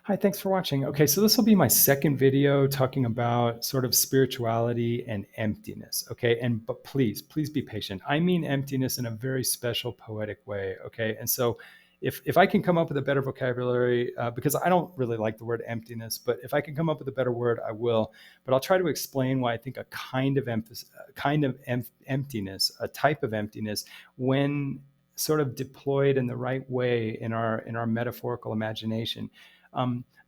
Hi, thanks for watching. Okay, so this will be my second video talking about sort of spirituality and emptiness. Okay, but please be patient. I mean emptiness in a very special poetic way. Okay, and so if I can come up with a better vocabulary, because I don't really like the word emptiness, but if I can come up with a better word, I will. But I'll try to explain why I think a emptiness, a type of emptiness, when sort of deployed in the right way in our metaphorical imagination,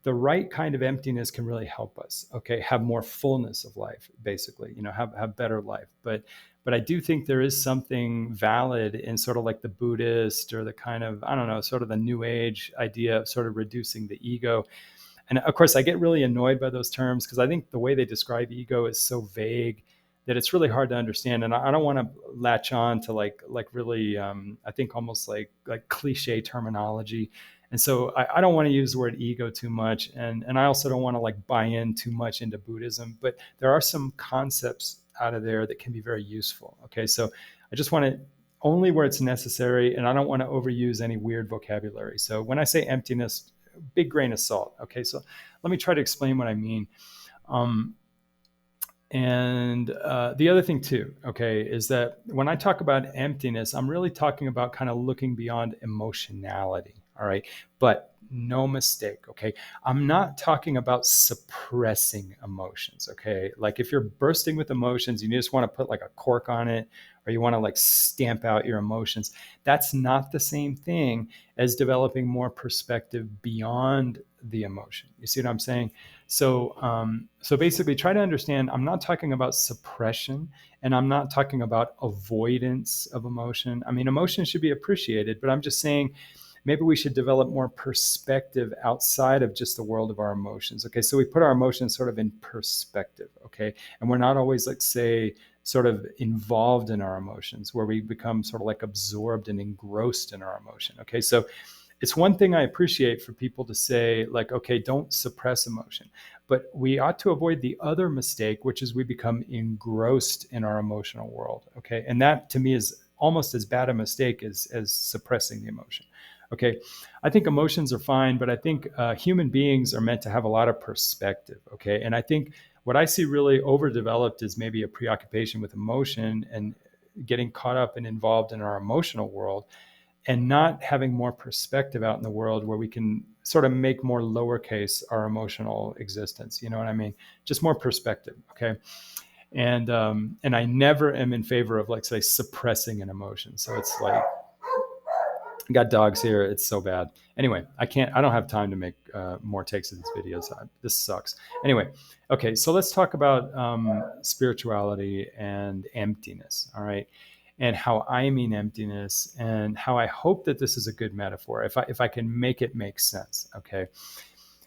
the right kind of emptiness can really help us, okay, have more fullness of life, basically, have better life. But I do think there is something valid in sort of like the Buddhist or the kind of, I don't know, sort of the new age idea of sort of reducing the ego. And of course I get really annoyed by those terms because I think the way they describe ego is so vague that it's really hard to understand. And I don't want to latch on to like really, I think almost like cliche terminology. And so I don't want to use the word ego too much. And I also don't want to like buy in too much into Buddhism, but there are some concepts out of there that can be very useful. Okay. So I just want to only where it's necessary. And I don't want to overuse any weird vocabulary. So when I say emptiness, big grain of salt. Okay. So let me try to explain what I mean. Um, and the other thing too, okay, is that when I talk about emptiness, I'm really talking about kind of looking beyond emotionality. All right. But no mistake. Okay. I'm not talking about suppressing emotions. Okay. Like if you're bursting with emotions, you just want to put like a cork on it, or you want to like stamp out your emotions. That's not the same thing as developing more perspective beyond the emotion. You see what I'm saying? So basically, try to understand. I'm not talking about suppression, and I'm not talking about avoidance of emotion. I mean, emotion should be appreciated, but I'm just saying maybe we should develop more perspective outside of just the world of our emotions. Okay, so we put our emotions sort of in perspective. Okay, and we're not always like say sort of involved in our emotions, where we become sort of like absorbed and engrossed in our emotion. Okay, so it's one thing I appreciate for people to say, like, okay, don't suppress emotion. But we ought to avoid the other mistake, which is we become engrossed in our emotional world. Okay. And that to me is almost as bad a mistake as suppressing the emotion. Okay. I think emotions are fine, but I think human beings are meant to have a lot of perspective. Okay. And I think what I see really overdeveloped is maybe a preoccupation with emotion and getting caught up and involved in our emotional world, and not having more perspective out in the world where we can sort of make more lowercase our emotional existence. You know what I mean? Just more perspective. Okay. And I never am in favor of like say suppressing an emotion. So it's like, I got dogs here. It's so bad. Anyway, I don't have time to make more takes of these videos. This sucks. Anyway. Okay. So let's talk about spirituality and emptiness. All right. And how I mean emptiness, and how I hope that this is a good metaphor, if I can make it make sense. Okay.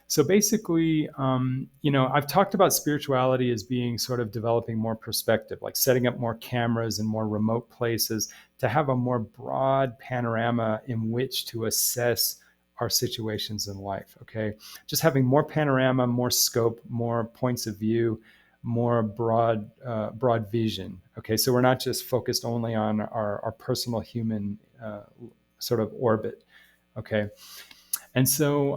So basically, I've talked about spirituality as being sort of developing more perspective, like setting up more cameras in more remote places to have a more broad panorama in which to assess our situations in life. Okay. Just having more panorama, more scope, more points of view, more broad vision. Okay. So we're not just focused only on our personal human sort of orbit. Okay. And so,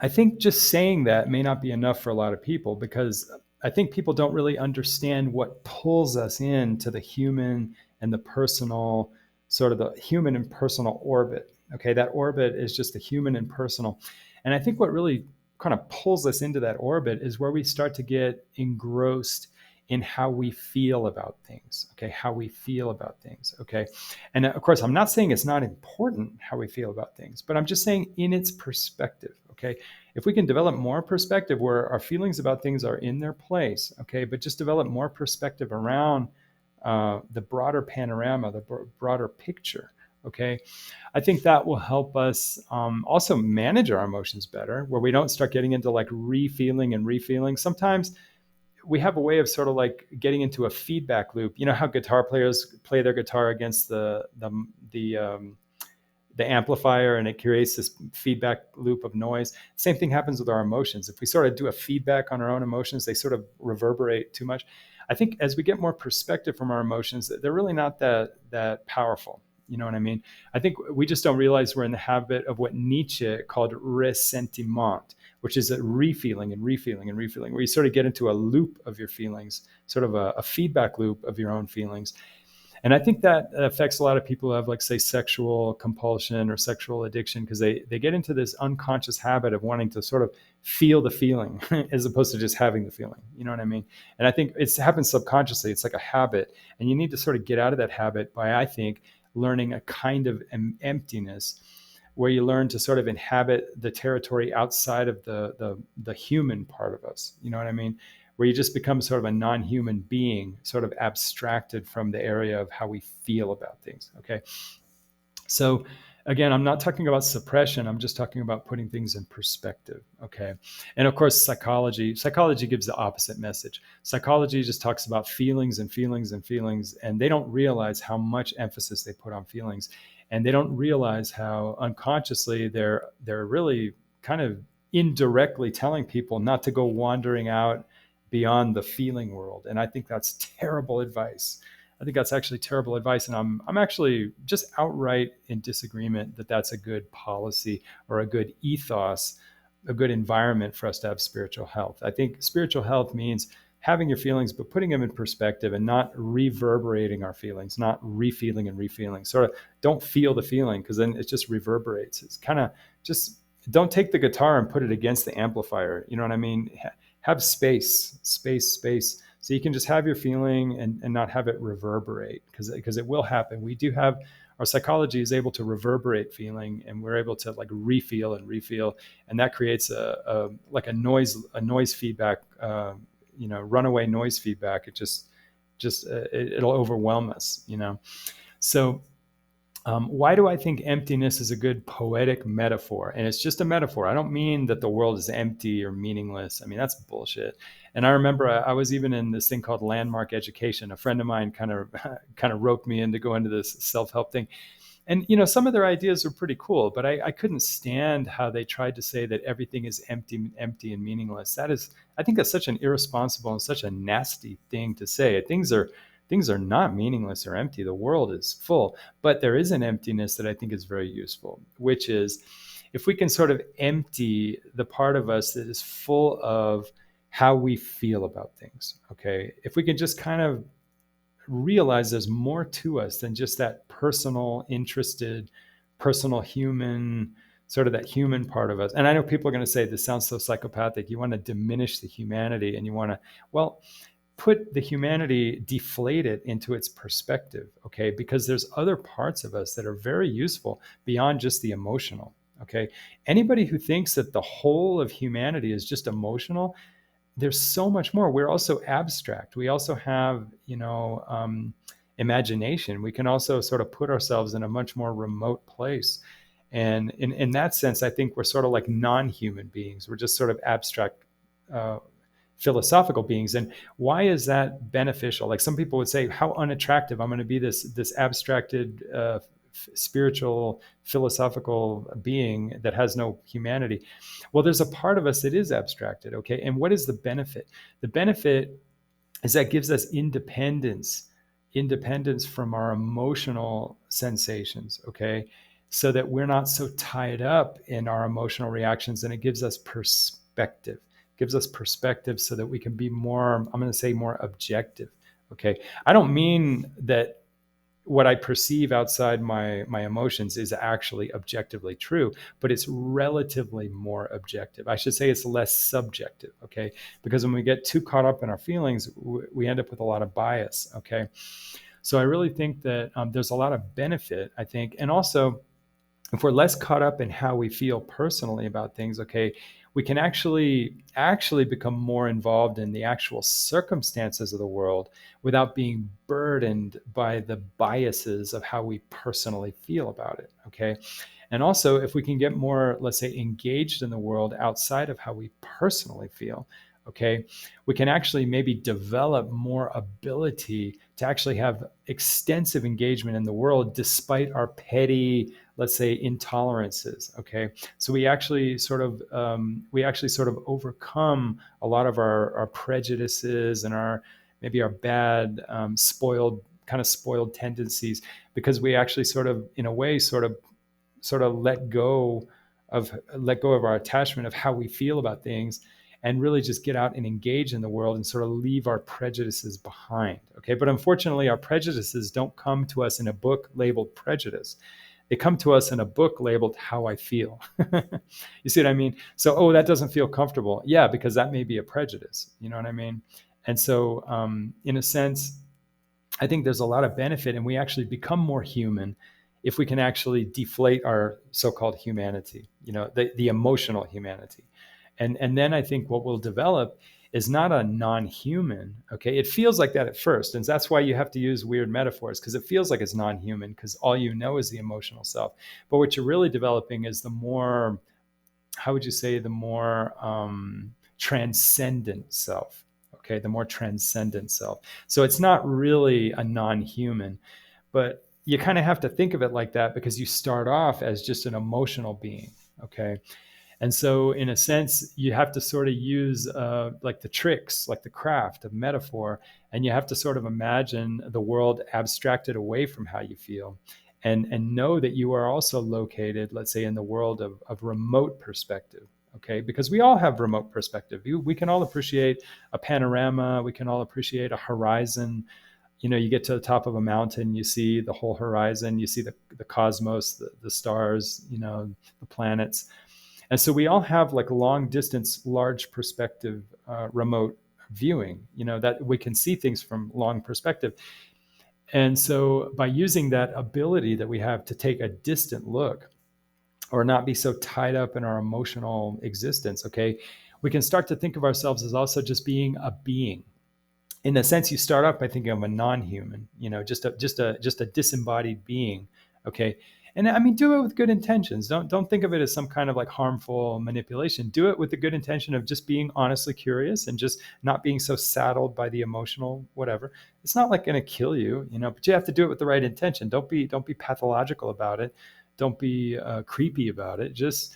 I think just saying that may not be enough for a lot of people, because I think people don't really understand what pulls us into the human and the personal, sort of the human and personal orbit. Okay, that orbit is just the human and personal. And I think what really kind of pulls us into that orbit is where we start to get engrossed in how we feel about things. Okay, how we feel about things. Okay. And of course, I'm not saying it's not important how we feel about things, but I'm just saying in its perspective. Okay. If we can develop more perspective where our feelings about things are in their place, okay, but just develop more perspective around the broader panorama, the broader picture, okay, I think that will help us also manage our emotions better, where we don't start getting into like refeeling and refeeling. Sometimes we have a way of sort of like getting into a feedback loop. You know how guitar players play their guitar against the amplifier, and it creates this feedback loop of noise. Same thing happens with our emotions. If we sort of do a feedback on our own emotions, they sort of reverberate too much. I think as we get more perspective from our emotions, they're really not that powerful. You know what I mean? I think we just don't realize we're in the habit of what Nietzsche called ressentiment, which is a refeeling and refeeling and refeeling, where you sort of get into a loop of your feelings, sort of a feedback loop of your own feelings. And I think that affects a lot of people who have, like, say, sexual compulsion or sexual addiction, because they get into this unconscious habit of wanting to sort of feel the feeling as opposed to just having the feeling. You know what I mean? And I think it happens subconsciously. It's like a habit. And you need to sort of get out of that habit by, I think, learning a kind of emptiness, where you learn to sort of inhabit the territory outside of the human part of us. You know what I mean? Where you just become sort of a non-human being, sort of abstracted from the area of how we feel about things. Okay. So again, I'm not talking about suppression. I'm just talking about putting things in perspective. Okay. And of course, psychology gives the opposite message. Psychology just talks about feelings and feelings and feelings, and they don't realize how much emphasis they put on feelings. And they don't realize how unconsciously they're really kind of indirectly telling people not to go wandering out beyond the feeling world. And I think that's terrible advice. I think that's actually terrible advice. And I'm actually just outright in disagreement that that's a good policy or a good ethos, a good environment for us to have spiritual health. I think spiritual health means having your feelings, but putting them in perspective and not reverberating our feelings, not refeeling and refeeling. Sort of don't feel the feeling, because then it just reverberates. It's kind of just, don't take the guitar and put it against the amplifier. You know what I mean? Have space, space, space. So you can just have your feeling and not have it reverberate, because it will happen. We do have, our psychology is able to reverberate feeling, and we're able to like refeel and refeel, and that creates a like a noise feedback, runaway noise feedback. It it'll overwhelm us, So why do I think emptiness is a good poetic metaphor? And it's just a metaphor. I don't mean that the world is empty or meaningless. I mean, that's bullshit. And I remember I was even in this thing called landmark education. A friend of mine kind of kind of roped me in to go into this self-help thing. And some of their ideas were pretty cool, but I couldn't stand how they tried to say that everything is empty and meaningless. I think that's such an irresponsible and such a nasty thing to say. Things are not meaningless or empty. The world is full, but there is an emptiness that I think is very useful, which is if we can sort of empty the part of us that is full of how we feel about things. Okay. If we can just kind of realize there's more to us than just that personal, interested, personal human, sort of that human part of us. And I know people are going to say, this sounds so psychopathic. You want to diminish the humanity, and you want to, well, put the humanity, deflate it into its perspective, okay? Because there's other parts of us that are very useful beyond just the emotional, okay? Anybody who thinks that the whole of humanity is just emotional, there's so much more. We're also abstract. We also have, imagination. We can also sort of put ourselves in a much more remote place. And in that sense, I think we're sort of like non-human beings. We're just sort of abstract, philosophical beings. And why is that beneficial? Like some people would say, how unattractive. I'm going to be this abstracted, spiritual, philosophical being that has no humanity. Well, there's a part of us that is abstracted, okay? And what is the benefit? The benefit is that gives us independence from our emotional sensations, okay? So that we're not so tied up in our emotional reactions, and it gives us perspective. Gives us perspective so that we can be more, I'm going to say, more objective, okay? I don't mean that what I perceive outside my emotions is actually objectively true, but it's relatively more objective. I should say it's less subjective, okay? Because when we get too caught up in our feelings, we end up with a lot of bias, okay? So I really think that there's a lot of benefit, I think. And also, if we're less caught up in how we feel personally about things, okay, we can actually become more involved in the actual circumstances of the world without being burdened by the biases of how we personally feel about it, okay? And also, if we can get more, let's say, engaged in the world outside of how we personally feel, okay, we can actually maybe develop more ability to actually have extensive engagement in the world despite our petty, let's say, intolerances, okay? So we actually sort of overcome a lot of our prejudices and maybe our bad, spoiled kind of spoiled tendencies, because we actually sort of, in a way, sort of let go of our attachment of how we feel about things, and really just get out and engage in the world and sort of leave our prejudices behind. Okay. But unfortunately, our prejudices don't come to us in a book labeled prejudice. They come to us in a book labeled how I feel. You see what I mean? So, oh, that doesn't feel comfortable. Yeah, because that may be a prejudice. You know what I mean? And so, in a sense, I think there's a lot of benefit, and we actually become more human if we can actually deflate our so-called humanity, the emotional humanity. And then I think what we'll develop is not a non-human. Okay. It feels like that at first. And that's why you have to use weird metaphors, because it feels like it's non-human, because all you know is the emotional self. But what you're really developing is the more, how would you say, the more transcendent self. Okay. The more transcendent self. So it's not really a non-human, but you kind of have to think of it like that, because you start off as just an emotional being. Okay. And so, in a sense, you have to sort of use like the tricks, like the craft of metaphor, and you have to sort of imagine the world abstracted away from how you feel, and know that you are also located, let's say, in the world of remote perspective. Okay, because we all have remote perspective. We can all appreciate a panorama. We can all appreciate a horizon. You get to the top of a mountain, you see the whole horizon, you see the cosmos, the stars, the planets. And so we all have like long distance, large perspective, remote viewing, that we can see things from long perspective. And so by using that ability that we have to take a distant look, or not be so tied up in our emotional existence, okay, we can start to think of ourselves as also just being a being. In the sense, you start off by thinking of a non-human, just a disembodied being. Okay. And I mean, do it with good intentions. Don't think of it as some kind of like harmful manipulation. Do it with the good intention of just being honestly curious, and just not being so saddled by the emotional whatever. It's not like going to kill you, but you have to do it with the right intention. Don't be pathological about it. Don't be creepy about it. Just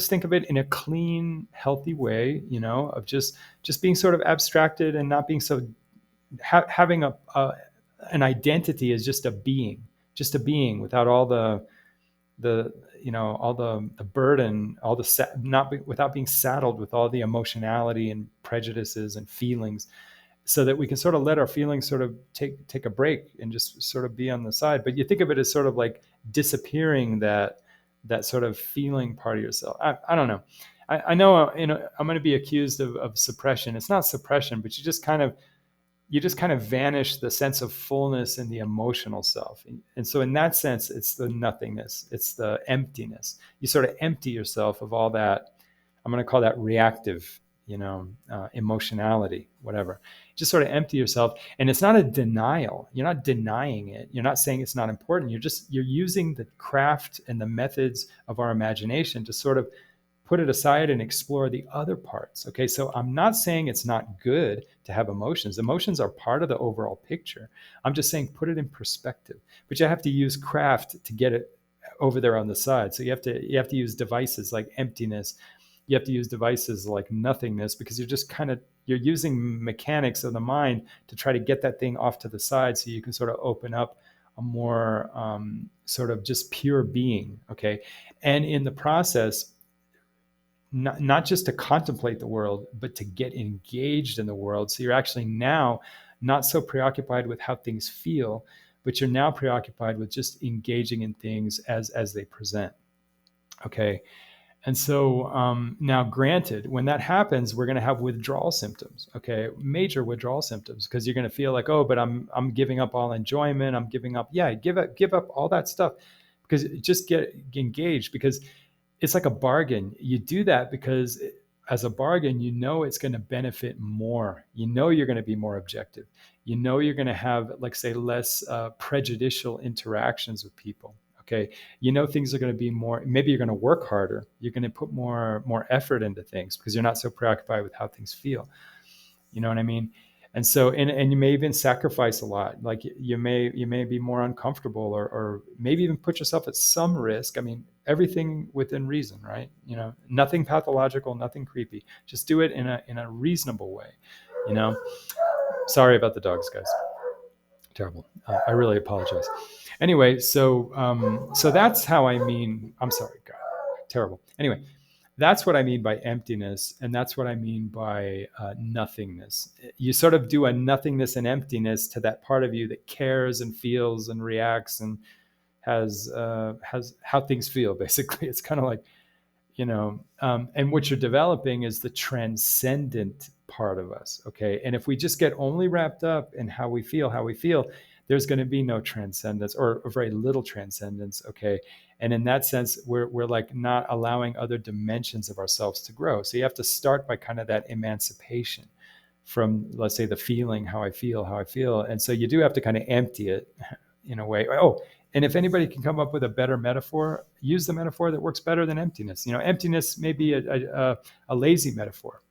think of it in a clean, healthy way, of just being sort of abstracted, and not being so having an identity as just a being without all the burden, all the without being saddled with all the emotionality and prejudices and feelings, so that we can sort of let our feelings sort of take a break and just sort of be on the side. But you think of it as sort of like disappearing that sort of feeling part of yourself. I don't know. I know, I'm going to be accused of suppression. It's not suppression, but you just kind of vanish the sense of fullness in the emotional self. And so in that sense, it's the nothingness, it's the emptiness. You sort of empty yourself of all that. I'm going to call that reactive, emotionality, whatever. Just sort of empty yourself. And it's not a denial. You're not denying it. You're not saying it's not important. You're using the craft and the methods of our imagination to sort of put it aside and explore the other parts. Okay, so I'm not saying it's not good to have emotions. Emotions are part of the overall picture. I'm just saying put it in perspective. But you have to use craft to get it over there on the side. So you have to use devices like emptiness. You have to use devices like nothingness, because you're using mechanics of the mind to try to get that thing off to the side, so you can sort of open up a more sort of just pure being. Okay, and in the process, not just to contemplate the world, but to get engaged in the world. So you're actually now not so preoccupied with how things feel, but you're now preoccupied with just engaging in things as they present. Okay. And so now, granted, when that happens, we're going to have withdrawal symptoms. Okay, major withdrawal symptoms, because you're going to feel like, oh, but I'm giving up all enjoyment. I'm giving up. Yeah, give up all that stuff, because just get engaged, because it's like a bargain. You do that because as a bargain, it's going to benefit more. You're going to be more objective. You're going to have, like, say, less prejudicial interactions with people. Okay. Things are going to be more, maybe you're going to work harder. You're going to put more effort into things, because you're not so preoccupied with how things feel. You know what I mean? And so, and you may even sacrifice a lot. Like you may be more uncomfortable, or maybe even put yourself at some risk. I mean, everything within reason, right? Nothing pathological, nothing creepy. Just do it in a reasonable way. Sorry about the dogs, guys. Terrible. I really apologize. Anyway, so that's how I mean. I'm sorry, God, terrible. Anyway, that's what I mean by emptiness, and that's what I mean by nothingness. You sort of do a nothingness and emptiness to that part of you that cares and feels and reacts and has how things feel. Basically, it's kind of like, and what you're developing is the transcendent part of us. Okay, and if we just get only wrapped up in how we feel, there's going to be no transcendence, or very little transcendence. Okay, and in that sense, we're like not allowing other dimensions of ourselves to grow. So you have to start by kind of that emancipation from, let's say, the feeling how I feel, and so you do have to kind of empty it in a way. Oh, and if anybody can come up with a better metaphor, use the metaphor that works better than emptiness. Emptiness may be a lazy metaphor.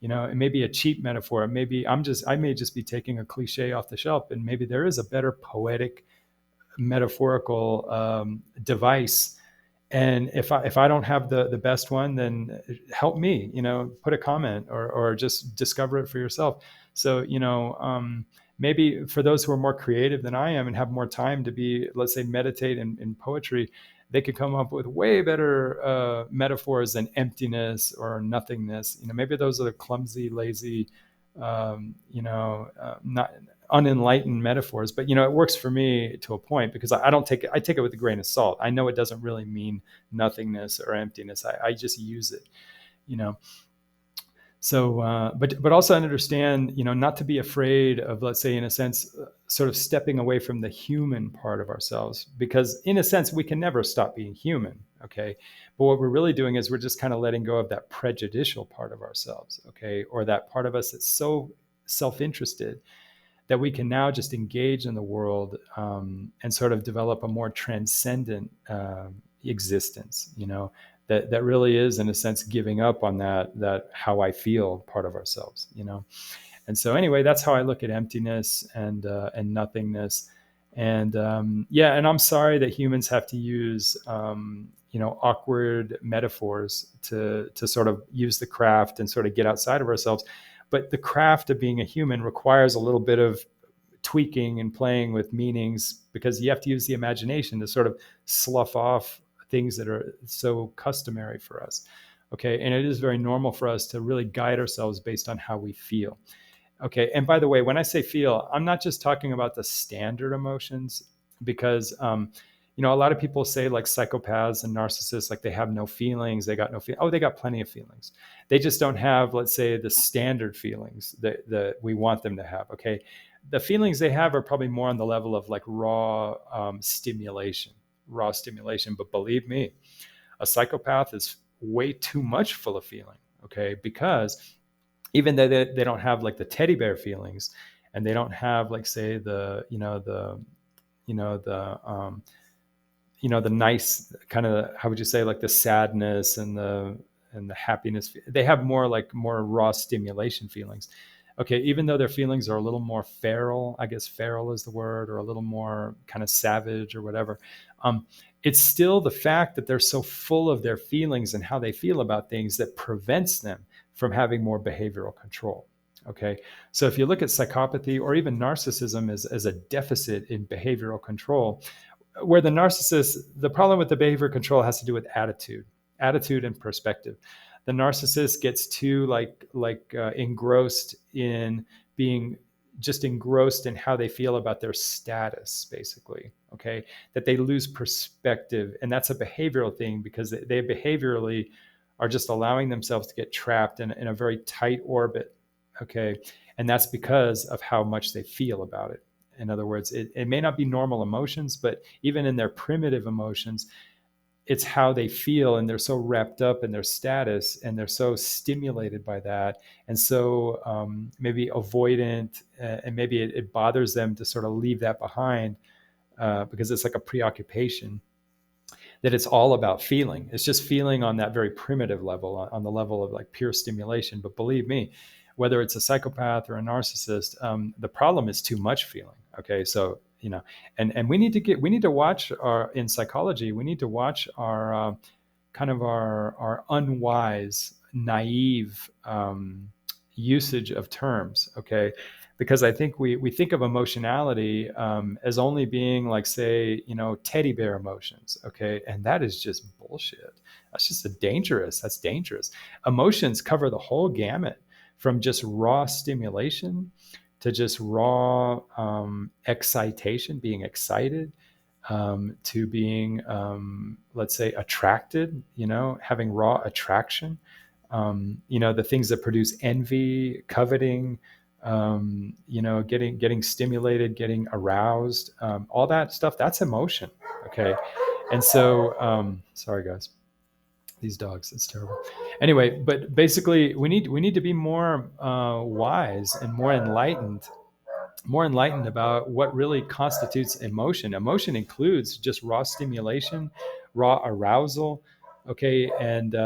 It may be a cheap metaphor. Maybe I may just be taking a cliche off the shelf, and maybe there is a better poetic, metaphorical device. And if I don't have the best one, then help me, put a comment, or just discover it for yourself. So, maybe for those who are more creative than I am and have more time to be, let's say, meditate in poetry, they could come up with way better metaphors than emptiness or nothingness. Maybe those are the clumsy, lazy, not unenlightened metaphors, but it works for me to a point, because I don't take it. I take it with a grain of salt. I know it doesn't really mean nothingness or emptiness. I just use it, you know. So, but also understand, not to be afraid of, let's say, in a sense, sort of stepping away from the human part of ourselves, because in a sense we can never stop being human. Okay, but what we're really doing is we're just kind of letting go of that prejudicial part of ourselves. Okay, or that part of us that's so self-interested that we can now just engage in the world, and sort of develop a more transcendent existence, that really is, in a sense, giving up on that how I feel part of ourselves. And so anyway, that's how I look at emptiness and nothingness. And yeah, and I'm sorry that humans have to use awkward metaphors to sort of use the craft and sort of get outside of ourselves. But the craft of being a human requires a little bit of tweaking and playing with meanings, because you have to use the imagination to sort of slough off things that are so customary for us. Okay, and it is very normal for us to really guide ourselves based on how we feel. Okay, and by the way, when I say feel, I'm not just talking about the standard emotions, because a lot of people say, like, psychopaths and narcissists, like, they have no feelings, they got no feel. Oh, they got plenty of feelings. They just don't have, let's say, the standard feelings that we want them to have. Okay, the feelings they have are probably more on the level of like raw stimulation. But believe me, a psychopath is way too much full of feeling. Okay, because even though they don't have like the teddy bear feelings, and they don't have, like, say, the nice kind of, how would you say, like the sadness and the happiness, they have more raw stimulation feelings. Okay, even though their feelings are a little more feral, I guess feral is the word, or a little more kind of savage or whatever, it's still the fact that they're so full of their feelings and how they feel about things that prevents them from having more behavioral control. Okay, so if you look at psychopathy or even narcissism as a deficit in behavioral control, where the problem with the behavior control has to do with attitude and perspective. The narcissist gets too engrossed in being just engrossed in how they feel about their status, basically. Okay, that they lose perspective, and that's a behavioral thing, because they behaviorally are just allowing themselves to get trapped in a very tight orbit. Okay, and that's because of how much they feel about it. In other words, it may not be normal emotions, but even in their primitive emotions, it's how they feel, and they're so wrapped up in their status, and they're so stimulated by that, and so maybe avoidant, and maybe it bothers them to sort of leave that behind, because it's like a preoccupation, that it's all about feeling. It's just feeling on that very primitive level, on the level of like pure stimulation. But believe me, whether it's a psychopath or a narcissist, the problem is too much feeling. Okay, so and we need to watch our, in psychology, we need to watch our kind of our unwise, naive usage of terms. Okay, because I think we think of emotionality as only being like, say, teddy bear emotions. Okay. And that is just bullshit. That's dangerous. Emotions cover the whole gamut, from just raw stimulation to just raw excitation, being excited, to being, let's say, attracted, having raw attraction, the things that produce envy, coveting, getting stimulated, getting aroused, all that stuff, that's emotion. Okay. And so, sorry guys, these dogs, it's terrible. Anyway, but basically we need to be more wise and more enlightened about what really constitutes emotion. Emotion includes just raw stimulation, raw arousal, okay, and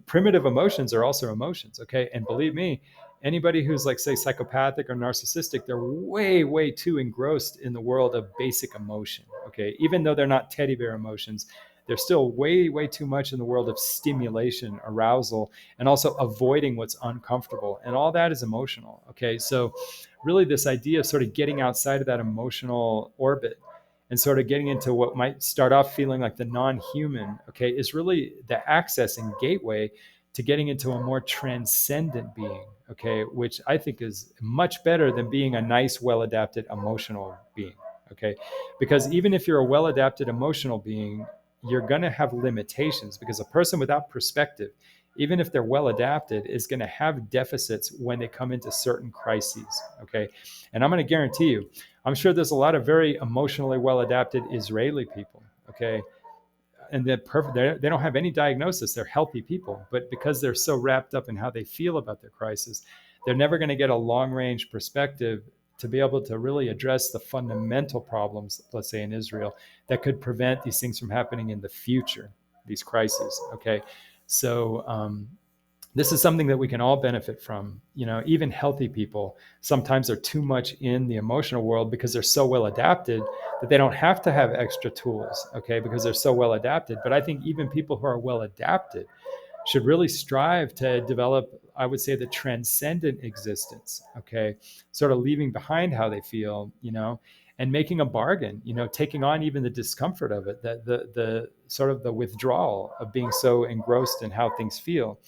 primitive emotions are also emotions, okay. And believe me, anybody who's like, say, psychopathic or narcissistic, they're way, way too engrossed in the world of basic emotion, okay. Even though they're not teddy bear emotions, they're still way, way too much in the world of stimulation, arousal, and also avoiding what's uncomfortable. And all that is emotional, okay. So really this idea of sort of getting outside of that emotional orbit and sort of getting into what might start off feeling like the non-human, okay, is really the access and gateway to getting into a more transcendent being, okay, which I think is much better than being a nice, well-adapted emotional being, okay. Because even if you're a well-adapted emotional being, you're going to have limitations, because a person without perspective, even if they're well adapted, is going to have deficits when they come into certain crises, okay. And I'm going to guarantee you, I'm sure there's a lot of very emotionally well adapted Israeli people, okay, and they're perfect. They don't have any diagnosis. They're healthy people, but because they're so wrapped up in how they feel about their crisis, they're never going to get a long range perspective to be able to really address the fundamental problems, let's say in Israel, that could prevent these things from happening in the future, these crises, okay. So this is something that we can all benefit from. Even healthy people sometimes are too much in the emotional world because they're so well adapted that they don't have to have extra tools, okay, because they're so well adapted. But I think even people who are well adapted should really strive to develop, I would say, the transcendent existence, okay, sort of leaving behind how they feel, and making a bargain, taking on even the discomfort of it, the sort of the withdrawal of being so engrossed in how things feel.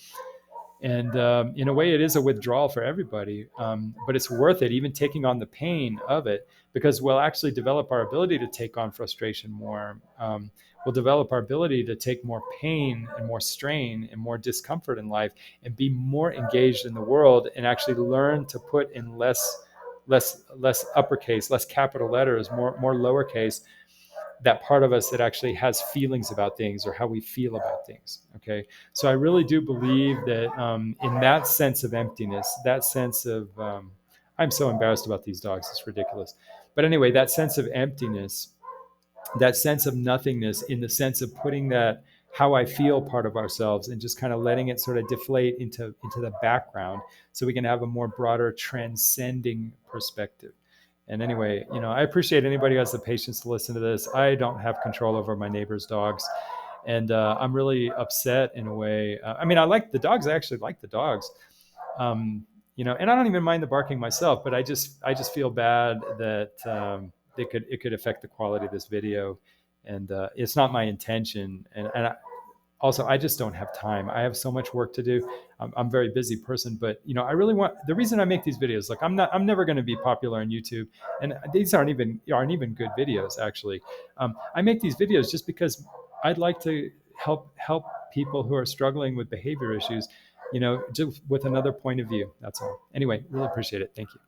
And in a way, it is a withdrawal for everybody, but it's worth it, even taking on the pain of it, because we'll actually develop our ability to take on frustration more. We'll develop our ability to take more pain and more strain and more discomfort in life, and be more engaged in the world, and actually learn to put in less uppercase, less capital letters, more lowercase, that part of us that actually has feelings about things, or how we feel about things, okay. So I really do believe that in that sense of emptiness, that sense of I'm so embarrassed about these dogs, it's ridiculous, but anyway, that sense of emptiness, that sense of nothingness, in the sense of putting that how I feel part of ourselves and just kind of letting it sort of deflate into the background, so we can have a more broader transcending perspective. And anyway, I appreciate anybody who has the patience to listen to this. I don't have control over my neighbor's dogs, and I'm really upset in a way. I mean, I like the dogs. I actually like the dogs, and I don't even mind the barking myself. But I just feel bad that it could affect the quality of this video, and it's not my intention. And also, I just don't have time. I have so much work to do. I'm a very busy person, but I really want, the reason I make these videos, like I'm never going to be popular on YouTube, and these aren't even good videos actually. I make these videos just because I'd like to help people who are struggling with behavior issues, just with another point of view. That's all. Anyway, really appreciate it. Thank you.